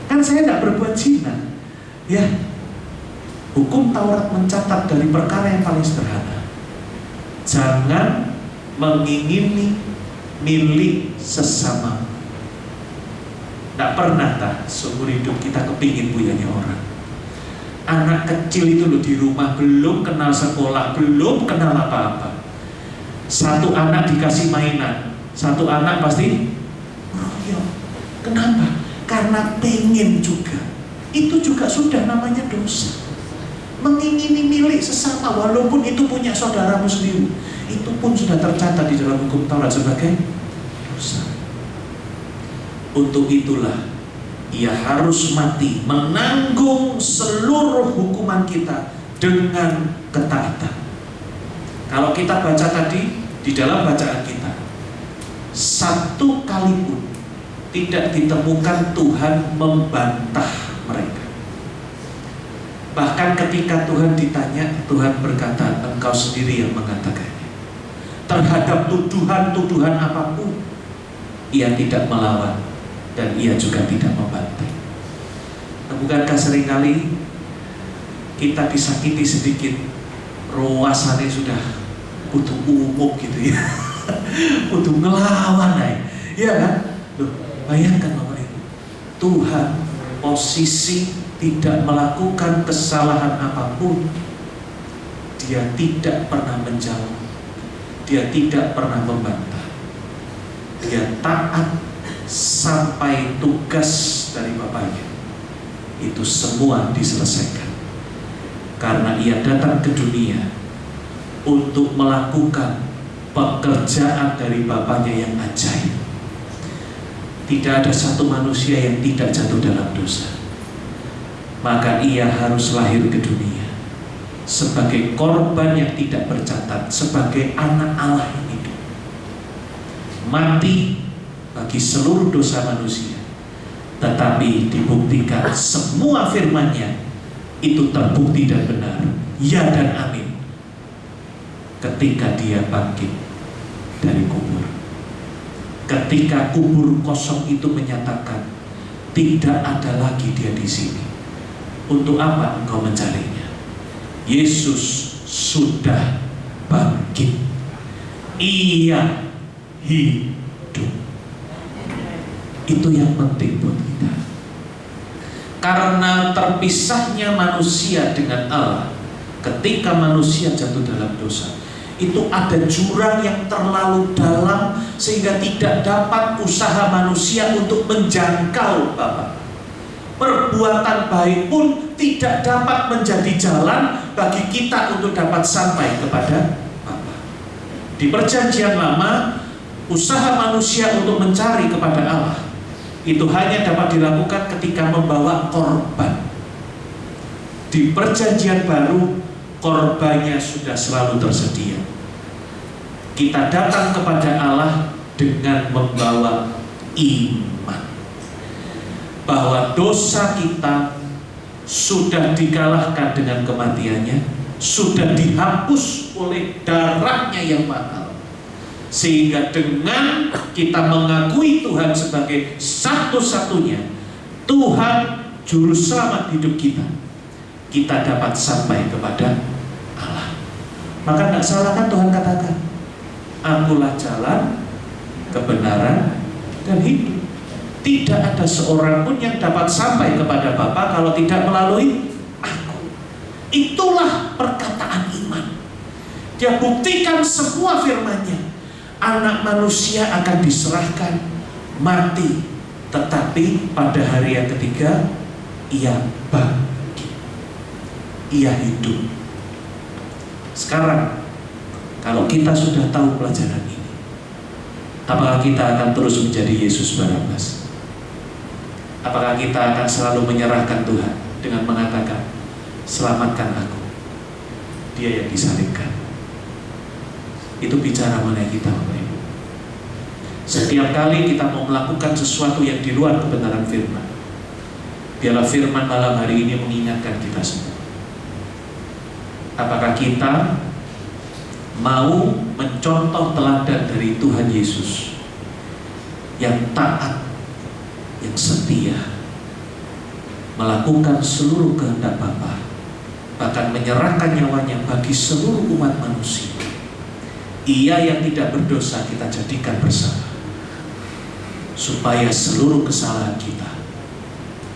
kan saya nggak berbuat zina. Ya, hukum Taurat mencatat dari perkara yang paling sederhana, jangan mengingini milik sesama. Nggak pernah seumur hidup kita kepingin punyanya orang. Anak kecil itu loh di rumah belum kenal sekolah, belum kenal apa-apa. Satu anak dikasih mainan, satu anak pasti royok. Kenapa? Karena pengen juga. Itu juga sudah namanya dosa. Mengingini milik sesama walaupun itu punya saudaramu sendiri, itu pun sudah tercatat di dalam hukum Taurat sebagai dosa. Untuk itulah ia harus mati, menanggung seluruh hukuman kita dengan ketaatan. Kalau kita baca tadi di dalam bacaan kita, satu kali pun tidak ditemukan Tuhan membantah mereka. Bahkan ketika Tuhan ditanya, Tuhan berkata, engkau sendiri yang mengatakannya. Terhadap tuduhan-tuduhan apapun, ia tidak melawan dan ia juga tidak membantai. Nah, bukankah seringkali kita disakiti sedikit, ruasannya sudah butuh umum gitu ya, butuh ngelawan ya kan? Loh, bayangkan Bapak Ibu, Tuhan posisi tidak melakukan kesalahan apapun, dia tidak pernah menjawab, dia tidak pernah membantah. Dia taat sampai tugas dari bapaknya itu semua diselesaikan. Karena ia datang ke dunia untuk melakukan pekerjaan dari bapaknya yang ajaib. Tidak ada satu manusia yang tidak jatuh dalam dosa. Maka ia harus lahir ke dunia sebagai korban yang tidak bercatat, sebagai anak Allah yang hidup, mati bagi seluruh dosa manusia, tetapi dibuktikan semua firman-Nya itu terbukti dan benar, ya dan amin, ketika dia bangkit dari kubur. Ketika kubur kosong itu menyatakan tidak ada lagi dia di sini. Untuk apa engkau mencarinya? Yesus sudah bangkit. Ia hidup. Itu yang penting buat kita. Karena terpisahnya manusia dengan Allah, ketika manusia jatuh dalam dosa, itu ada jurang yang terlalu dalam sehingga tidak dapat usaha manusia untuk menjangkau Bapa. Perbuatan baik pun tidak dapat menjadi jalan bagi kita untuk dapat sampai kepada Bapa. Di Perjanjian Lama, usaha manusia untuk mencari kepada Allah itu hanya dapat dilakukan ketika membawa korban. Di Perjanjian Baru, korbannya sudah selalu tersedia. Kita datang kepada Allah dengan membawa iman bahwa dosa kita sudah dikalahkan dengan kematiannya, sudah dihapus oleh darahnya yang mahal. Sehingga dengan kita mengakui Tuhan sebagai satu-satunya Tuhan Juru Selamat hidup kita, kita dapat sampai kepada Allah. Maka tidak salah kan Tuhan katakan, Akulah jalan, kebenaran, dan hidup. Tidak ada seorang pun yang dapat sampai kepada Bapa kalau tidak melalui Aku. Itulah perkataan iman. Dia buktikan semua firman-Nya. Anak manusia akan diserahkan mati, tetapi pada hari yang ketiga ia bangkit, ia hidup. Sekarang kalau kita sudah tahu pelajaran ini, apakah kita akan terus menjadi Yesus Barabas? Apakah kita akan selalu menyerahkan Tuhan dengan mengatakan, selamatkan aku, Dia yang disalibkan? Itu bicara mengenai kita, Bapak Ibu. Setiap kali kita mau melakukan sesuatu yang di luar kebenaran firman, biarlah firman malam hari ini mengingatkan kita semua. Apakah kita mau mencontoh teladan dari Tuhan Yesus yang taat, yang setia, melakukan seluruh kehendak Bapa, bahkan menyerahkan nyawanya bagi seluruh umat manusia? Ia yang tidak berdosa kita jadikan bersama, supaya seluruh kesalahan kita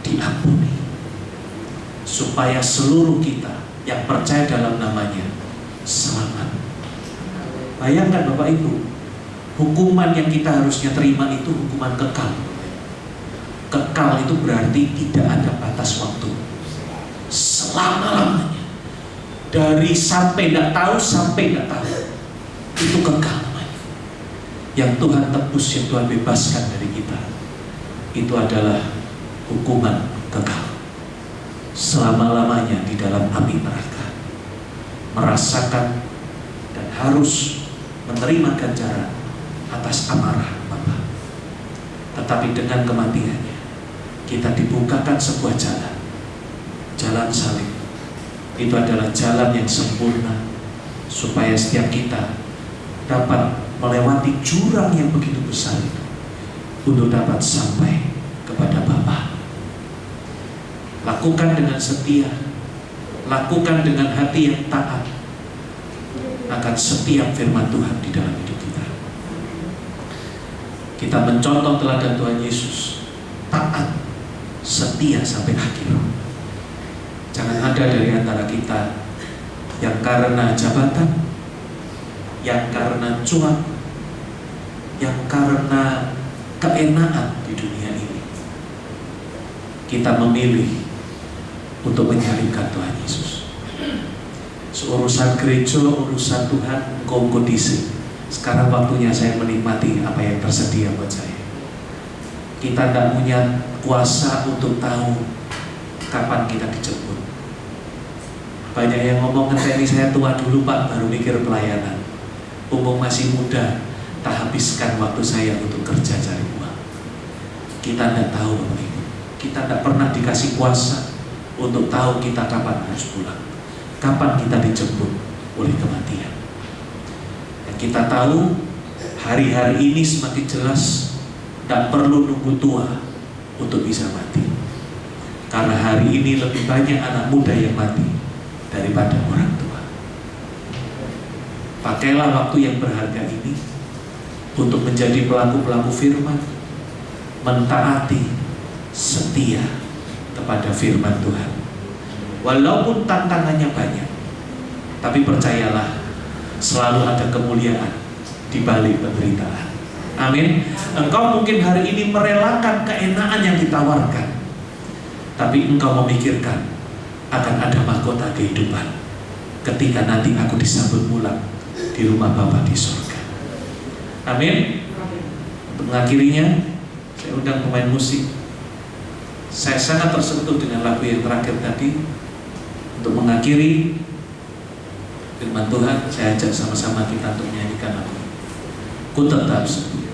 diampuni, supaya seluruh kita yang percaya dalam namanya selamat. Bayangkan Bapak Ibu, hukuman yang kita harusnya terima itu hukuman kekal. Kekal itu berarti tidak ada batas waktu, selama-lamanya. Dari sampai tidak tahu sampai tidak tahu, itu kekal namanya. Yang Tuhan tebus, yang Tuhan bebaskan dari kita, itu adalah hukuman kekal, selama-lamanya di dalam api neraka, merasakan dan harus menerima ganjaran atas amarah Bapa. Tetapi dengan kematiannya, kita dibukakan sebuah jalan, jalan salib. Itu adalah jalan yang sempurna, supaya setiap kita dapat melewati jurang yang begitu besar itu, untuk dapat sampai kepada Bapa. Lakukan dengan setia, lakukan dengan hati yang taat akan setiap firman Tuhan di dalam hidup kita. Kita mencontoh teladan Tuhan Yesus, taat, setia sampai akhir. Jangan ada dari antara kita yang karena jabatan, yang karena cuan, yang karena keenaan di dunia ini, kita memilih untuk menyalibkan Tuhan Yesus. Seurusan gereja, urusan Tuhan, engkau disi. Sekarang waktunya saya menikmati apa yang tersedia buat saya. Kita tidak punya kuasa untuk tahu kapan kita dijemput. Banyak yang ngomong, ini saya tua dulu Pak, baru mikir pelayanan. Mumpung masih muda, tak habiskan waktu saya untuk kerja cari uang. Kita tidak tahu Bapak Ibu. Kita tidak pernah dikasih kuasa untuk tahu kita kapan harus pulang, kapan kita dijemput oleh kematian. Dan kita tahu hari-hari ini semakin jelas, tidak perlu nunggu tua untuk bisa mati. Karena hari ini lebih banyak anak muda yang mati daripada orang tua. Pakailah waktu yang berharga ini untuk menjadi pelaku-pelaku firman, mentaati, setia kepada firman Tuhan. Walaupun tantangannya banyak, tapi percayalah, selalu ada kemuliaan di balik penderitaan. Amin. Engkau mungkin hari ini merelakan keenaan yang ditawarkan, tapi engkau memikirkan akan ada mahkota kehidupan ketika nanti aku disambut pulang di rumah Bapa di surga. Amin. Untuk mengakhirinya, saya undang pemain musik. Saya sangat tersentuh dengan lagu yang terakhir tadi. Untuk mengakhiri firman Tuhan, saya ajak sama-sama kita untuk menyanyikan lagu Ku Tetap Setia.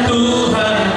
Tuhan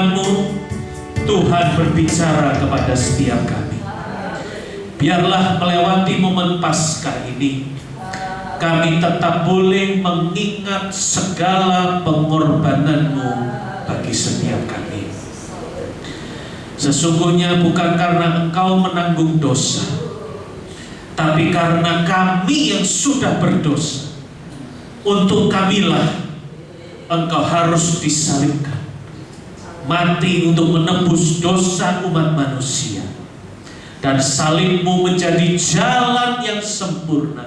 firman-Mu, Tuhan berbicara kepada setiap kami. Biarlah melewati momen Paskah ini, kami tetap boleh mengingat segala pengorbanan-Mu bagi setiap kami. Sesungguhnya bukan karena Engkau menanggung dosa, tapi karena kami yang sudah berdosa. Untuk kamilah Engkau harus disalibkan, mati untuk menebus dosa umat manusia. Dan salib-Mu menjadi jalan yang sempurna,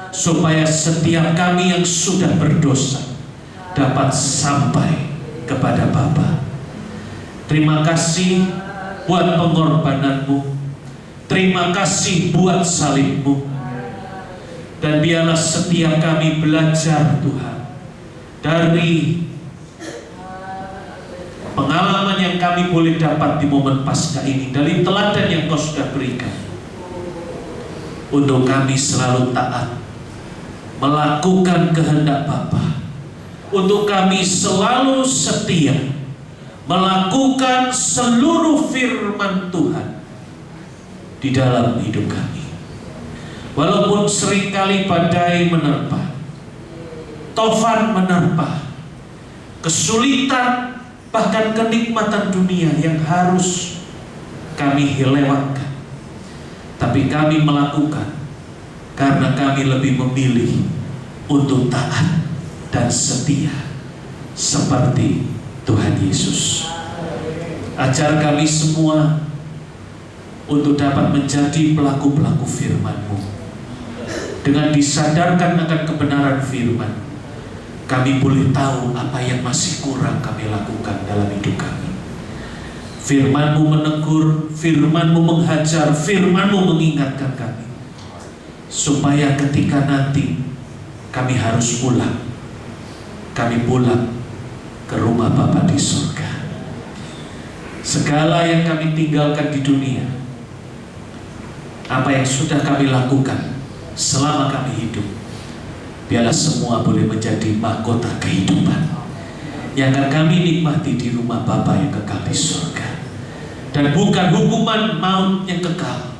supaya setiap kami yang sudah berdosa dapat sampai kepada Bapa. Terima kasih buat pengorbanan-Mu, terima kasih buat salib-Mu. Dan biarlah setiap kami belajar, Tuhan, dari pengalaman yang kami boleh dapat di momen Paskah ini, dari teladan yang Kau sudah berikan, untuk kami selalu taat melakukan kehendak Bapa, untuk kami selalu setia melakukan seluruh firman Tuhan di dalam hidup kami. Walaupun seringkali badai menerpa, tofan menerpa, kesulitan, bahkan kenikmatan dunia yang harus kami lewatkan, tapi kami melakukan karena kami lebih memilih untuk taat dan setia seperti Tuhan Yesus. Ajar kami semua untuk dapat menjadi pelaku-pelaku firman-Mu. Dengan disadarkan akan kebenaran firman, kami boleh tahu apa yang masih kurang kami lakukan dalam hidup kami. Firman-Mu menegur, firman-Mu menghajar, firman-Mu mengingatkan kami, supaya ketika nanti kami harus pulang, kami pulang ke rumah Bapa di surga. Segala yang kami tinggalkan di dunia, apa yang sudah kami lakukan selama kami hidup, biarlah semua boleh menjadi mahkota kehidupan yang akan kami nikmati di rumah Bapa yang kekal di surga. Dan bukan hukuman maut yang kekal,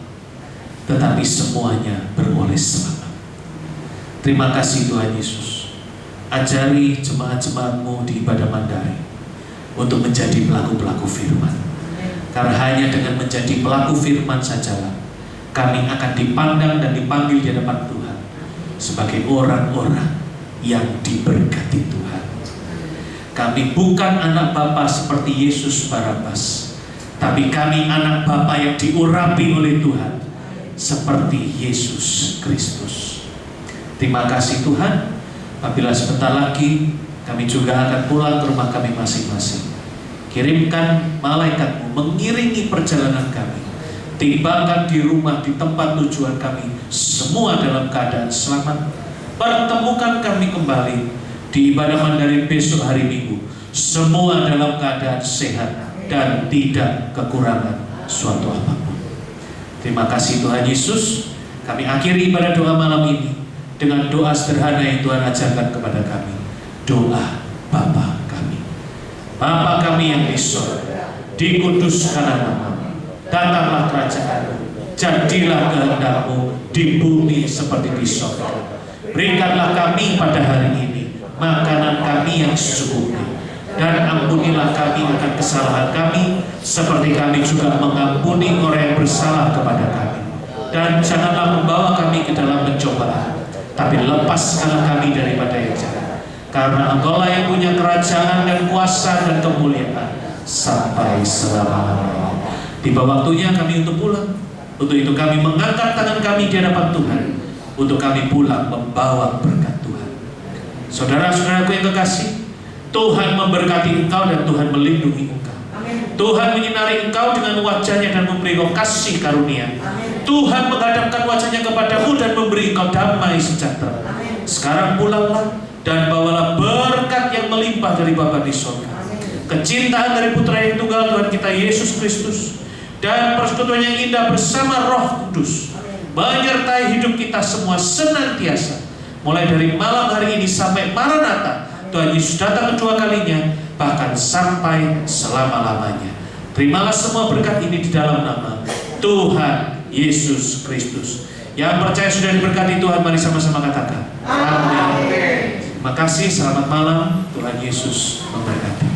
tetapi semuanya beroleh selamat. Terima kasih Tuhan Yesus. Ajari jemaat-jemaat-Mu di ibadah Mandarin untuk menjadi pelaku-pelaku firman. Karena hanya dengan menjadi pelaku firman sajalah kami akan dipandang dan dipanggil di hadapan Tuhan sebagai orang-orang yang diberkati Tuhan. Kami bukan anak Bapa seperti Yesus Barabas, tapi kami anak Bapa yang diurapi oleh Tuhan seperti Yesus Kristus. Terima kasih Tuhan. Apabila sebentar lagi kami juga akan pulang ke rumah kami masing-masing, kirimkan malaikat-Mu mengiringi perjalanan kami, tibakan di rumah, di tempat tujuan kami semua dalam keadaan selamat. Pertemukan kami kembali di ibadah Mandarin besok hari Minggu, semua dalam keadaan sehat dan tidak kekurangan suatu apapun. Terima kasih Tuhan Yesus. Kami akhiri ibadah doa malam ini dengan doa sederhana yang Tuhan ajarkan kepada kami. Doa Bapa kami. Bapa kami yang di surga, dikuduskanlah namamu, datanglah kerajaan-Mu, jadilah kehendak-Mu di bumi seperti di surga. Berikanlah kami pada hari ini makanan kami yang secukupnya, dan ampunilah kami akan kesalahan kami, seperti kami juga mengampuni orang yang bersalah kepada kami. Dan janganlah membawa kami ke dalam pencobaan, tapi lepaskanlah kami daripada yang jahat. Karena Engkau-lah yang punya kerajaan dan kuasa dan kemuliaan sampai selama-lamanya. Tiba waktunya kami untuk pulang. Untuk itu kami mengangkat tangan kami di hadapan Tuhan, untuk kami pulang membawa berkat Tuhan. Saudara-saudaraku yang kekasih, Tuhan memberkati engkau dan Tuhan melindungi engkau. Tuhan menyinari engkau dengan wajahnya dan memberi engkau kasih karunia. Tuhan menghadapkan wajahnya kepadamu dan memberi engkau damai sejahtera. Sekarang pulanglah dan bawalah berkat yang melimpah dari Bapa di surga, kecintaan dari Putra yang tunggal Tuhan kita Yesus Kristus, dan persekutuan yang indah bersama Roh Kudus menyertai hidup kita semua senantiasa, mulai dari malam hari ini sampai Maranatha Tuhan Yesus datang kedua kalinya. bahkan sampai selama-lamanya. Terimalah semua berkat ini di dalam nama Tuhan Yesus Kristus. Yang percaya sudah diberkati Tuhan, mari sama-sama katakan amin. Terima kasih, selamat malam, Tuhan Yesus memberkati.